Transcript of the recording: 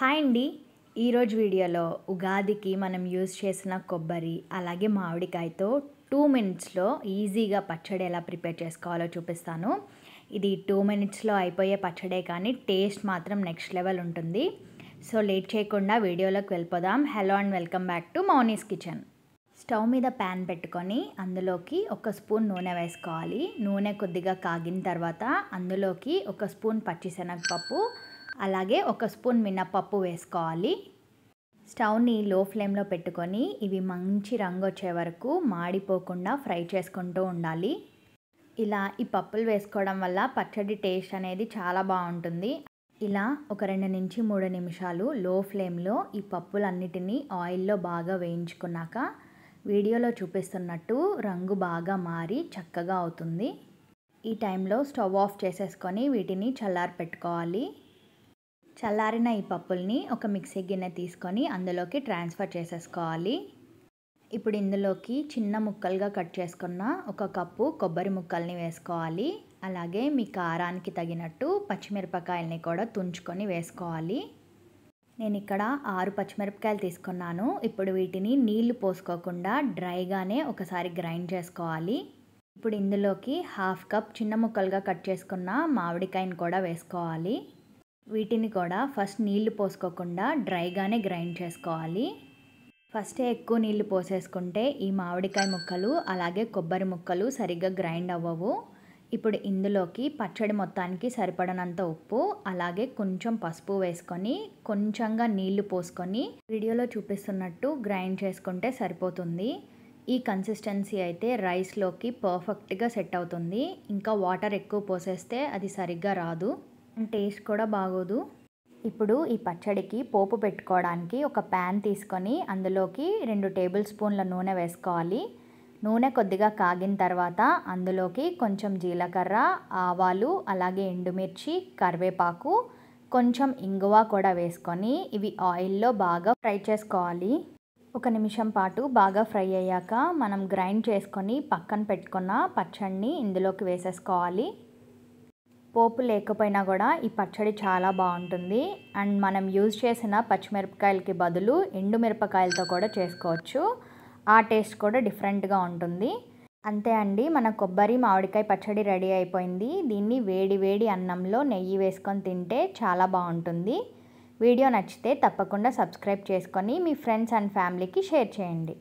Hi అండి. ఈరోజు వీడియోలో ఉగాదికి మనం యూజ్ చేసిన కొబ్బరి అలాగే మామిడికాయతో 2 మినిట్స్లో ఈజీగా పచ్చడి ఎలా ప్రిపేర్ చేసుకోవాలో చూపిస్తాను. ఇది 2 మినిట్స్లో అయిపోయే పచ్చడే కానీ టేస్ట్ మాత్రం నెక్స్ట్ లెవెల్ ఉంటుంది. సో లేట్ చేయకుండా వీడియోలోకి వెళ్ళిపోదాం. Hello and welcome back to Mouni's kitchen. Stove మీద ప్యాన్ పెట్టుకొని అందులోకి 1 స్పూన్ నూనె వేసుకోవాలి. నూనె కొద్దిగా కాగిన తర్వాత అందులోకి 1 స్పూన్ పచ్చిశనగపప్పు అలాగే 1 స్పూన్ మినపప్పు వేసుకోవాలి. స్టవ్ని లో ఫ్లేమ్లో పెట్టుకొని ఇవి మంచి రంగు వచ్చే వరకు మాడిపోకుండా ఫ్రై చేసుకుంటూ ఉండాలి. ఇలా ఈ పప్పులు వేసుకోవడం వల్ల పచ్చడి టేస్ట్ అనేది చాలా బాగుంటుంది. ఇలా ఒక 2 నుంచి 3 నిమిషాలు లో ఫ్లేమ్లో ఈ పప్పులన్నిటినీ ఆయిల్లో బాగా వేయించుకున్నాక వీడియోలో చూపిస్తున్నట్టు రంగు బాగా మారి చక్కగా అవుతుంది. ఈ టైంలో స్టవ్ ఆఫ్ చేసేసుకొని వీటిని చల్లారి పెట్టుకోవాలి. చల్లారిన ఈ పప్పుల్ని ఒక మిక్సీ గిన్నె తీసుకొని అందులోకి ట్రాన్స్ఫర్ చేసేసుకోవాలి. ఇప్పుడు ఇందులోకి చిన్న ముక్కలుగా కట్ చేసుకున్న 1 కప్పు కొబ్బరి ముక్కల్ని వేసుకోవాలి. అలాగే మీ కారానికి తగినట్టు పచ్చిమిరపకాయల్ని కూడా తుంచుకొని వేసుకోవాలి. నేను ఇక్కడ 6 పచ్చిమిరపకాయలు తీసుకున్నాను. ఇప్పుడు వీటిని నీళ్లు పోసుకోకుండా డ్రైగానే ఒకసారి గ్రైండ్ చేసుకోవాలి. ఇప్పుడు ఇందులోకి 1/2 కప్ చిన్న ముక్కలుగా కట్ చేసుకున్న మామిడికాయని కూడా వేసుకోవాలి. వీటిని కూడా ఫస్ట్ నీళ్లు పోసుకోకుండా డ్రైగానే గ్రైండ్ చేసుకోవాలి. ఫస్టే ఎక్కువ నీళ్లు పోసేసుకుంటే ఈ మామిడికాయ ముక్కలు అలాగే కొబ్బరి ముక్కలు సరిగ్గా గ్రైండ్ అవ్వవు. ఇప్పుడు ఇందులోకి పచ్చడి మొత్తానికి సరిపడనంత ఉప్పు అలాగే కొంచెం పసుపు వేసుకొని కొంచెంగా నీళ్లు పోసుకొని వీడియోలో చూపిస్తున్నట్టు గ్రైండ్ చేసుకుంటే సరిపోతుంది. ఈ కన్సిస్టెన్సీ అయితే రైస్లోకి పర్ఫెక్ట్గా సెట్ అవుతుంది. ఇంకా వాటర్ ఎక్కువ పోసేస్తే అది సరిగ్గా రాదు, టేస్ట్ కూడా బాగోదు. ఇప్పుడు ఈ పచ్చడికి పోపు పెట్టుకోవడానికి ఒక ప్యాన్ తీసుకొని అందులోకి 2 టేబుల్ స్పూన్ల నూనె వేసుకోవాలి. నూనె కొద్దిగా కాగిన తర్వాత అందులోకి కొంచెం జీలకర్ర, ఆవాలు అలాగే ఎండుమిర్చి, కరివేపాకు, కొంచెం ఇంగువ కూడా వేసుకొని ఇవి ఆయిల్లో బాగా ఫ్రై చేసుకోవాలి. 1 నిమిషం పాటు బాగా ఫ్రై అయ్యాక మనం గ్రైండ్ చేసుకొని పక్కన పెట్టుకున్న పచ్చడిని ఇందులోకి వేసేసుకోవాలి. పోపు లేకపోయినా కూడా ఈ పచ్చడి చాలా బాగుంటుంది. అండ్ మనం యూజ్ చేసిన పచ్చిమిరపకాయలకి బదులు ఎండుమిరపకాయలతో కూడా చేసుకోవచ్చు. ఆ టేస్ట్ కూడా డిఫరెంట్గా ఉంటుంది. అంతే అండి, మన కొబ్బరి మామిడికాయ పచ్చడి రెడీ అయిపోయింది. దీన్ని వేడి వేడి అన్నంలో నెయ్యి వేసుకొని తింటే చాలా బాగుంటుంది. వీడియో నచ్చితే తప్పకుండా సబ్స్క్రైబ్ చేసుకొని మీ ఫ్రెండ్స్ అండ్ ఫ్యామిలీకి షేర్ చేయండి.